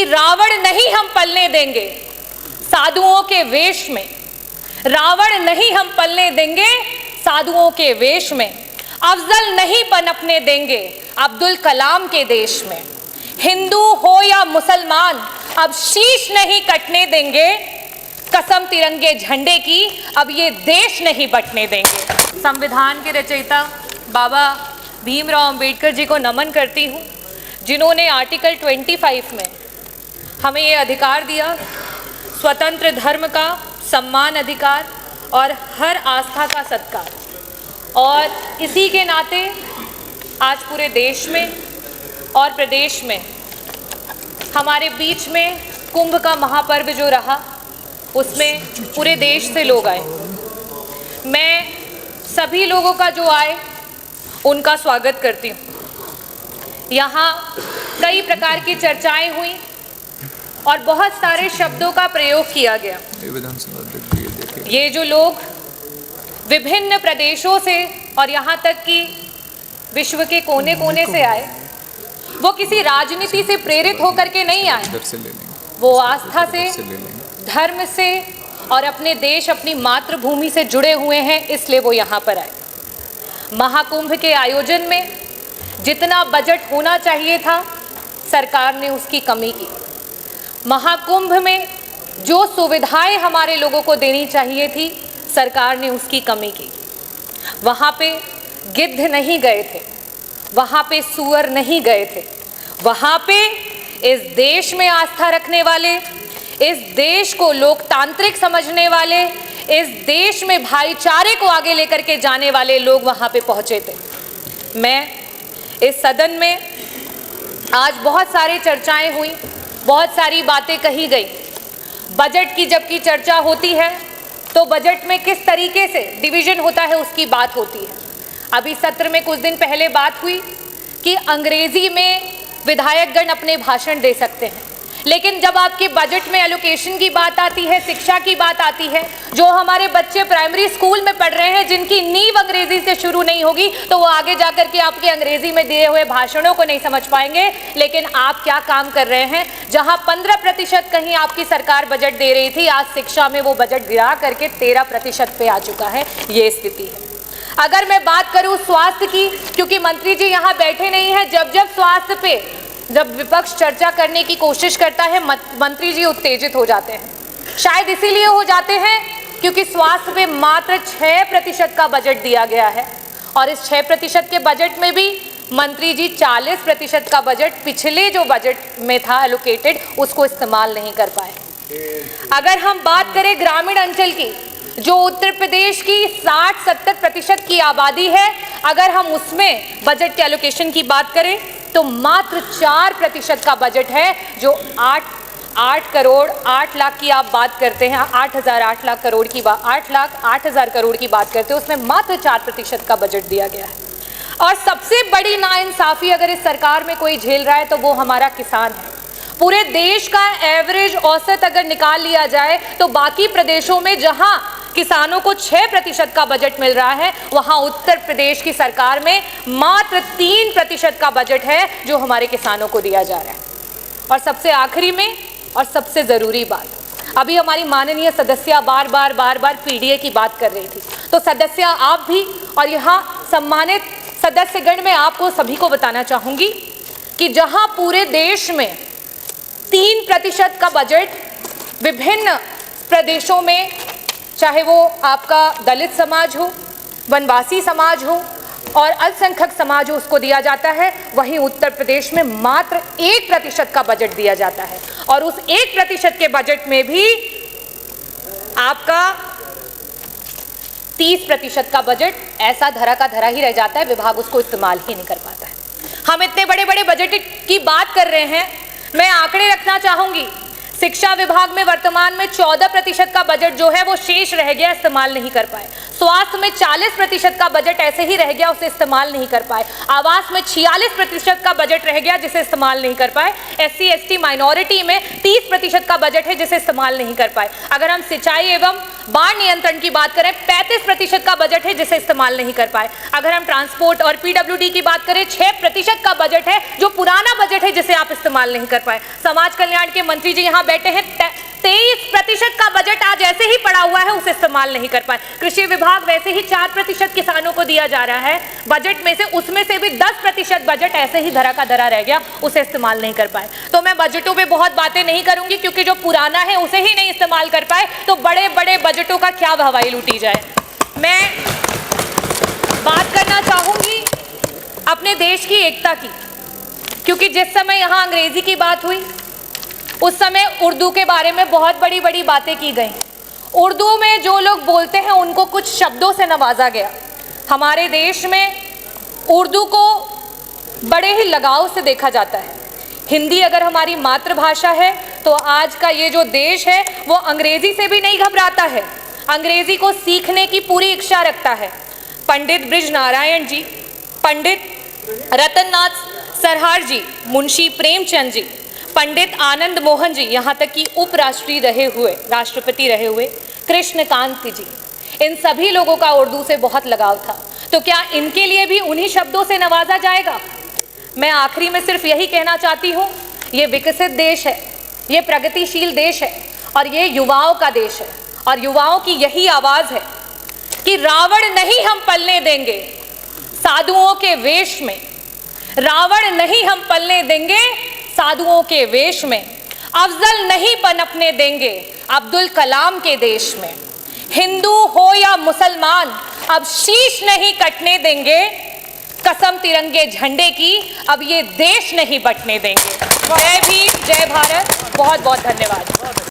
कि रावण नहीं हम पलने देंगे साधुओं के वेश में, रावण नहीं हम पलने देंगे साधुओं के वेश में, अफजल नहीं पनपने देंगे अब्दुल कलाम के देश में, हिंदू हो या मुसलमान अब शीश नहीं कटने देंगे, कसम तिरंगे झंडे की अब ये देश नहीं बंटने देंगे। संविधान के रचयिता बाबा भीमराव अंबेडकर जी को नमन करती हूँ, जिन्होंने आर्टिकल 25 में हमें ये अधिकार दिया, स्वतंत्र धर्म का सम्मान अधिकार और हर आस्था का सत्कार। और इसी के नाते आज पूरे देश में और प्रदेश में हमारे बीच में कुंभ का महापर्व जो रहा, उसमें पूरे देश से लोग आए। मैं सभी लोगों का जो आए उनका स्वागत करती हूँ। यहाँ कई प्रकार की चर्चाएं हुई और बहुत सारे शब्दों का प्रयोग किया गया। ये जो लोग विभिन्न प्रदेशों से और यहाँ तक कि विश्व के कोने कोने से आए, वो किसी राजनीति से प्रेरित होकर के नहीं आए, वो आस्था से, धर्म से और अपने देश, अपनी मातृभूमि से जुड़े हुए हैं, इसलिए वो यहाँ पर आए। महाकुंभ के आयोजन में जितना बजट होना चाहिए था, सरकार ने उसकी कमी की। महाकुंभ में जो सुविधाएं हमारे लोगों को देनी चाहिए थी, सरकार ने उसकी कमी की। वहाँ पे गिद्ध नहीं गए थे, वहाँ पे सुअर नहीं गए थे, वहाँ पे इस देश में आस्था रखने वाले, इस देश को लोकतांत्रिक समझने वाले, इस देश में भाईचारे को आगे लेकर के जाने वाले लोग वहाँ पे पहुँचे थे। मैं इस सदन में आज बहुत सारी चर्चाएं हुई, बहुत सारी बातें कही गई। बजट की जबकि चर्चा होती है तो बजट में किस तरीके से डिवीजन होता है उसकी बात होती है। अभी सत्र में कुछ दिन पहले बात हुई कि अंग्रेजी में विधायकगण अपने भाषण दे सकते हैं, लेकिन जब आपके बजट में एलोकेशन की बात आती है, शिक्षा की बात आती है, जो हमारे बच्चे प्राइमरी स्कूल में पढ़ रहे हैं, जिनकी नींव अंग्रेजी से शुरू नहीं होगी, तो वो आगे जाकर के आपके अंग्रेजी में दिए हुए भाषणों को नहीं समझ पाएंगे। लेकिन आप क्या काम कर रहे हैं, जहां 15% कहीं आपकी सरकार बजट दे रही थी, आज शिक्षा में वो बजट गिरा करके 13% पे आ चुका है। ये स्थिति है। अगर मैं बात करूं स्वास्थ्य की, क्योंकि मंत्री जी यहाँ बैठे नहीं हैं, जब स्वास्थ्य पे जब विपक्ष चर्चा करने की कोशिश करता है, मंत्री जी उत्तेजित हो जाते हैं। शायद इसीलिए हो जाते हैं क्योंकि स्वास्थ्य पे मात्र 6% का बजट दिया गया है, और इस 6% के बजट में भी मंत्री जी 40% का बजट पिछले जो बजट में था एलोकेटेड, उसको इस्तेमाल नहीं कर पाए। अगर हम बात करें ग्रामीण अंचल की, जो उत्तर प्रदेश की 60-70% की आबादी है, अगर हम उसमें बजट के एलोकेशन की बात करें तो मात्र 4% का बजट है, जो 8 करोड़ 8 लाख की आप बात करते हैं, 8 लाख करोड़ की बात, 8 लाख 8 हज़ार करोड़ की बात करते हैं, उसमें मात्र 4% का बजट दिया गया है। और सबसे बड़ी नाइंसाफ़ी अगर इस सरकार में कोई झेल रहा है तो वो हमारा किसान है। पूरे देश का एवरेज औसत अगर निकाल लिया जाए तो बाकी प्रदेशों में जहां किसानों को 6% का बजट मिल रहा है, वहां उत्तर प्रदेश की सरकार में मात्र 3% का बजट है जो हमारे किसानों को दिया जा रहा है। और सबसे आखिरी में और सबसे ज़रूरी बात, अभी हमारी माननीय सदस्य बार बार पीडीए की बात कर रही थी, तो सदस्य आप भी और यहाँ सम्मानित सदस्यगण, मैं आपको सभी को बताना चाहूँगी कि जहाँ पूरे देश में 3% का बजट विभिन्न प्रदेशों में, चाहे वो आपका दलित समाज हो, वनवासी समाज हो और अल्पसंख्यक समाज हो, उसको दिया जाता है, वहीं उत्तर प्रदेश में मात्र 1% का बजट दिया जाता है। और उस 1% के बजट में भी आपका 30% का बजट ऐसा धरा का धरा ही रह जाता है, विभाग उसको इस्तेमाल ही नहीं कर पाता है। हम इतने बड़े बड़े बजट की बात कर रहे हैं, मैं आंकड़े रखना चाहूंगी। शिक्षा विभाग में वर्तमान में 14% का बजट जो है वो शेष रह गया, इस्तेमाल नहीं कर पाए। स्वास्थ्य में 40% का बजट ऐसे ही रह गया, उसे इस्तेमाल नहीं कर पाए। आवास में 46% का बजट रह गया जिसे इस्तेमाल नहीं कर पाए। SC ST माइनॉरिटी में 30% का बजट है जिसे इस्तेमाल नहीं कर पाए। अगर हम सिंचाई एवं बाढ़ नियंत्रण की बात करें 35% का बजट है जिसे इस्तेमाल नहीं कर पाए। अगर हम ट्रांसपोर्ट और PWD की बात करें 6% का बजट है जो पुराना बजट है जिसे आप इस्तेमाल नहीं कर पाए। समाज कल्याण के मंत्री जी यहाँ बैठे हैं, 23% का बजट आज ऐसे ही पड़ा हुआ है, उसे इस्तेमाल नहीं कर पाए। कृषि विभाग वैसे ही 4% किसानों को दिया जा रहा है बजट में से, उसमें से भी 10% बजट ऐसे ही धरा का धरा रह गया, उसे इस्तेमाल नहीं कर पाए। तो मैं बजटों पे बहुत बातें नहीं करूंगी क्योंकि जो पुराना है उसे ही नहीं इस्तेमाल कर पाए तो बड़े बड़े बजटों का क्या हवाई लूटी जाए। मैं बात करना चाहूंगी अपने देश की एकता की, क्योंकि जिस समय यहाँ अंग्रेजी की बात हुई उस समय उर्दू के बारे में बहुत बड़ी बड़ी बातें की गई। उर्दू में जो लोग बोलते हैं उनको कुछ शब्दों से नवाजा गया। हमारे देश में उर्दू को बड़े ही लगाव से देखा जाता है। हिंदी अगर हमारी मातृभाषा है तो आज का ये जो देश है वो अंग्रेजी से भी नहीं घबराता है, अंग्रेजी को सीखने की पूरी इच्छा रखता है। पंडित ब्रिज नारायण जी, पंडित रतननाथ सरहार जी, मुंशी प्रेमचंद जी, पंडित आनंद मोहन जी, यहाँ तक कि उपराष्ट्रपति रहे हुए कृष्णकांत जी, इन सभी लोगों का उर्दू से बहुत लगाव था। तो क्या इनके लिए भी उन्हीं शब्दों से नवाजा जाएगा? मैं आखिरी में सिर्फ यही कहना चाहती हूँ, ये विकसित देश है, ये प्रगतिशील देश है और ये युवाओं का देश है और युवाओं की यही आवाज़ है कि रावण नहीं हम पलने देंगे साधुओं के वेश में, रावण नहीं हम पलने देंगे साधुओं के वेश में, अफजल नहीं पनपने देंगे अब्दुल कलाम के देश में। हिंदू हो या मुसलमान अब शीश नहीं कटने देंगे, कसम तिरंगे झंडे की अब ये देश नहीं बटने देंगे। जय भीम, जय भारत, बहुत बहुत धन्यवाद।